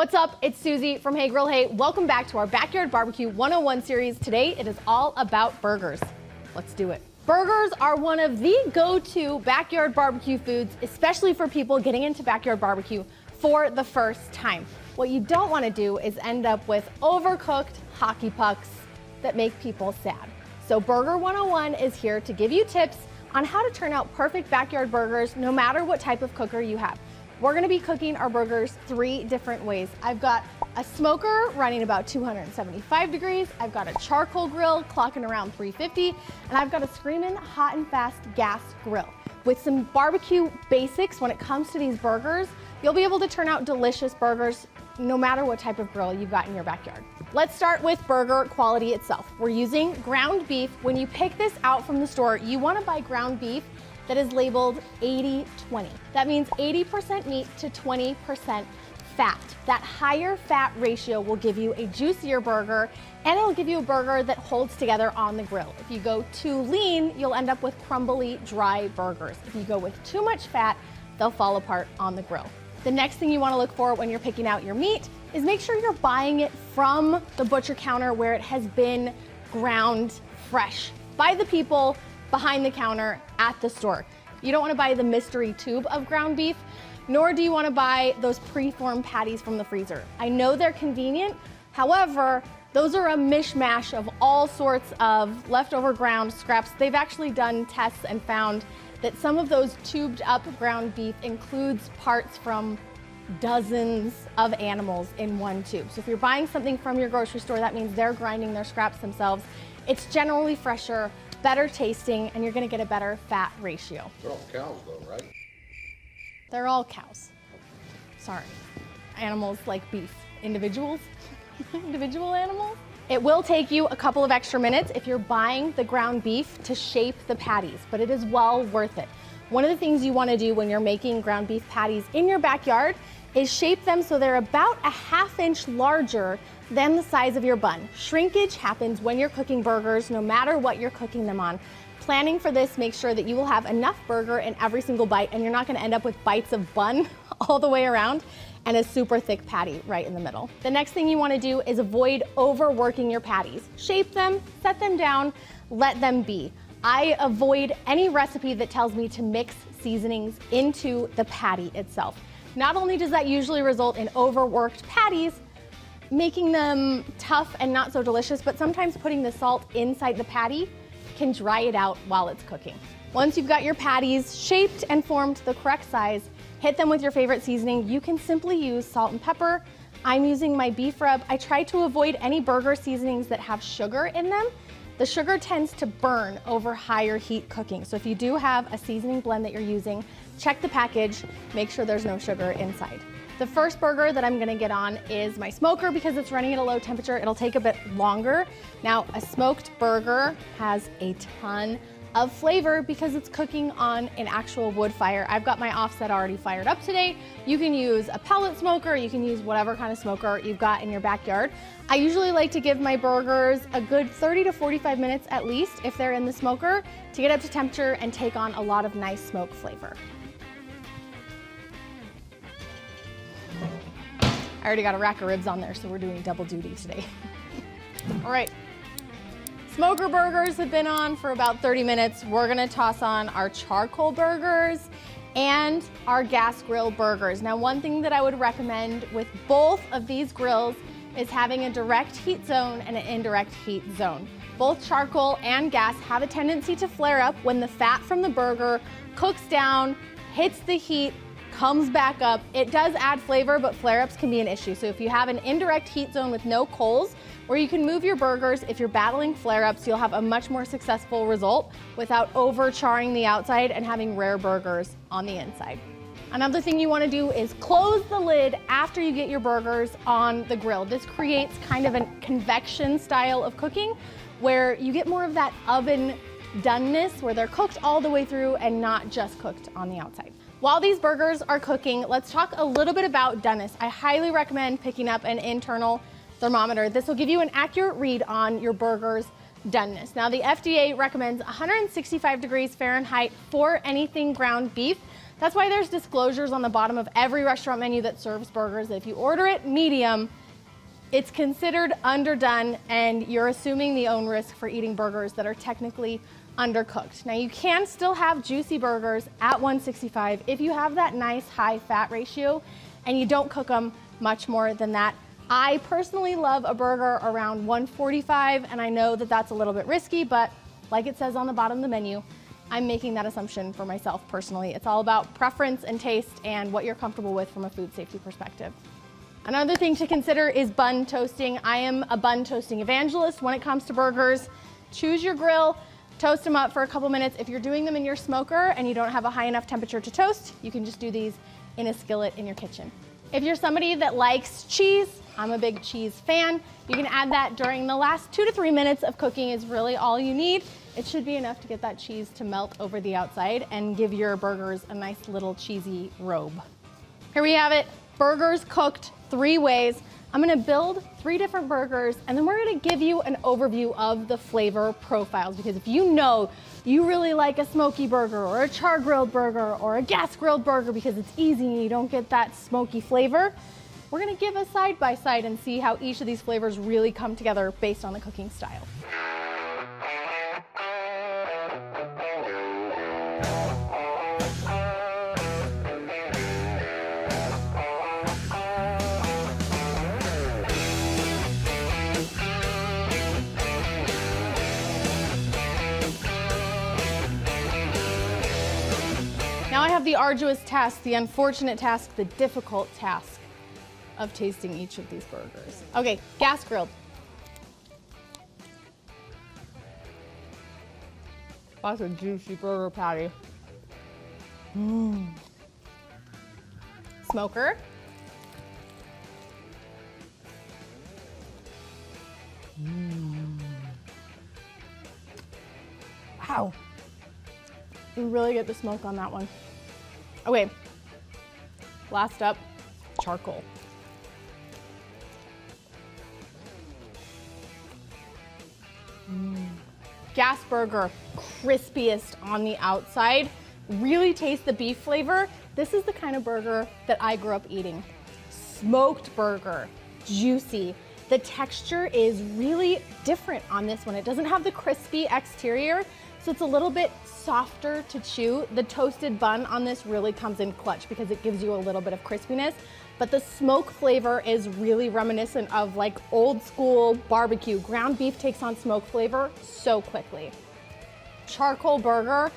What's up? It's Susie from Hey Grill Hey. Welcome back to our Backyard Barbecue 101 series. Today it is all about burgers. Let's do it. Burgers are one of the go-to backyard barbecue foods, especially for people getting into backyard barbecue for the first time. What you don't want to do is end up with overcooked hockey pucks that make people sad. So Burger 101 is here to give you tips on how to turn out perfect backyard burgers no matter what type of cooker you have. We're gonna be cooking our burgers 3 different ways. I've got a smoker running about 275 degrees. I've got a charcoal grill clocking around 350, and I've got a screaming hot and fast gas grill. With some barbecue basics when it comes to these burgers, you'll be able to turn out delicious burgers no matter what type of grill you've got in your backyard. Let's start with burger quality itself. We're using ground beef. When you pick this out from the store, you wanna buy ground beef that is labeled 80-20. That means 80% meat to 20% fat. That higher fat ratio will give you a juicier burger, and it'll give you a burger that holds together on the grill. If you go too lean, you'll end up with crumbly, dry burgers. If you go with too much fat, they'll fall apart on the grill. The next thing you want to look for when you're picking out your meat is make sure you're buying it from the butcher counter where it has been ground fresh by the people behind the counter at the store. You don't want to buy the mystery tube of ground beef, nor do you want to buy those pre-formed patties from the freezer. I know they're convenient, however, those are a mishmash of all sorts of leftover ground scraps. They've actually done tests and found that some of those tubed up ground beef includes parts from dozens of animals in one tube. So if you're buying something from your grocery store, that means they're grinding their scraps themselves. It's generally fresher, better tasting, and you're gonna get a better fat ratio. They're all cows though, right? They're all cows. Sorry. Animals like beef. Individuals? Individual animals? It will take you a couple of extra minutes if you're buying the ground beef to shape the patties, but it is well worth it. One of the things you wanna do when you're making ground beef patties in your backyard is shape them so they're about a ½ inch larger than the size of your bun. Shrinkage happens when you're cooking burgers, no matter what you're cooking them on. Planning for this makes sure that you will have enough burger in every single bite, and you're not gonna end up with bites of bun all the way around and a super thick patty right in the middle. The next thing you wanna do is avoid overworking your patties. Shape them, set them down, let them be. I avoid any recipe that tells me to mix seasonings into the patty itself. Not only does that usually result in overworked patties, making them tough and not so delicious, but sometimes putting the salt inside the patty can dry it out while it's cooking. Once you've got your patties shaped and formed the correct size, hit them with your favorite seasoning. You can simply use salt and pepper. I'm using my beef rub. I try to avoid any burger seasonings that have sugar in them. The sugar tends to burn over higher heat cooking. So if you do have a seasoning blend that you're using, check the package, make sure there's no sugar inside. The first burger that I'm gonna get on is my smoker because it's running at a low temperature. It'll take a bit longer. Now, a smoked burger has a ton of flavor because it's cooking on an actual wood fire. I've got my offset already fired up today. You can use a pellet smoker, you can use whatever kind of smoker you've got in your backyard. I usually like to give my burgers a good 30 to 45 minutes at least if they're in the smoker to get up to temperature and take on a lot of nice smoke flavor. I already got a rack of ribs on there, so we're doing double duty today. All right. Smoker burgers have been on for about 30 minutes. We're gonna toss on our charcoal burgers and our gas grill burgers. Now, one thing that I would recommend with both of these grills is having a direct heat zone and an indirect heat zone. Both charcoal and gas have a tendency to flare up when the fat from the burger cooks down, hits the heat, comes back up. It does add flavor, but flare-ups can be an issue. So if you have an indirect heat zone with no coals, where you can move your burgers, if you're battling flare-ups, you'll have a much more successful result without over-charring the outside and having rare burgers on the inside. Another thing you want to do is close the lid after you get your burgers on the grill. This creates kind of a convection style of cooking where you get more of that oven doneness where they're cooked all the way through and not just cooked on the outside. While these burgers are cooking, let's talk a little bit about doneness. I highly recommend picking up an internal thermometer. This will give you an accurate read on your burger's doneness. Now, the FDA recommends 165 degrees Fahrenheit for anything ground beef. That's why there's disclosures on the bottom of every restaurant menu that serves burgers that if you order it medium, it's considered underdone and you're assuming the own risk for eating burgers that are technically undercooked. Now you can still have juicy burgers at 165 if you have that nice high fat ratio and you don't cook them much more than that. I personally love a burger around 145 and I know that that's a little bit risky, but like it says on the bottom of the menu, I'm making that assumption for myself personally. It's all about preference and taste and what you're comfortable with from a food safety perspective. Another thing to consider is bun toasting. I am a bun toasting evangelist when it comes to burgers. Choose your grill, toast them up for a couple minutes. If you're doing them in your smoker and you don't have a high enough temperature to toast, you can just do these in a skillet in your kitchen. If you're somebody that likes cheese, I'm a big cheese fan. You can add that during the last 2 to 3 minutes of cooking is really all you need. It should be enough to get that cheese to melt over the outside and give your burgers a nice little cheesy robe. Here we have it, burgers cooked 3 ways. I'm gonna build 3 different burgers and then we're gonna give you an overview of the flavor profiles because if you know you really like a smoky burger or a char grilled burger or a gas grilled burger because it's easy and you don't get that smoky flavor, we're gonna give a side by side and see how each of these flavors really come together based on the cooking style. Now I have the arduous task, the unfortunate task, the difficult task of tasting each of these burgers. Okay, gas grilled. That's a juicy burger patty. Smoker. Wow. You really get the smoke on that one. Okay, last up, charcoal. Gas burger, crispiest on the outside. Really taste the beef flavor. This is the kind of burger that I grew up eating. Smoked burger, juicy. The texture is really different on this one. It doesn't have the crispy exterior, so it's a little bit softer to chew. The toasted bun on this really comes in clutch because it gives you a little bit of crispiness, but the smoke flavor is really reminiscent of like old school barbecue. Ground beef takes on smoke flavor so quickly. Charcoal burger,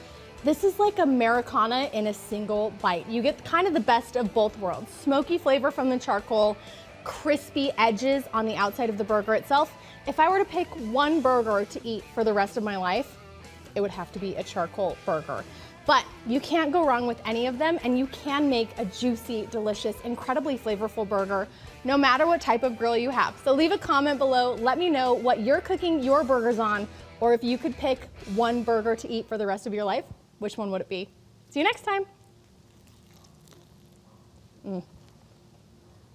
this is like Americana in a single bite. You get kind of the best of both worlds. Smoky flavor from the charcoal, crispy edges on the outside of the burger itself. If I were to pick one burger to eat for the rest of my life, it would have to be a charcoal burger. But you can't go wrong with any of them, and you can make a juicy, delicious, incredibly flavorful burger no matter what type of grill you have. So leave a comment below, let me know what you're cooking your burgers on, or if you could pick one burger to eat for the rest of your life, which one would it be? See you next time.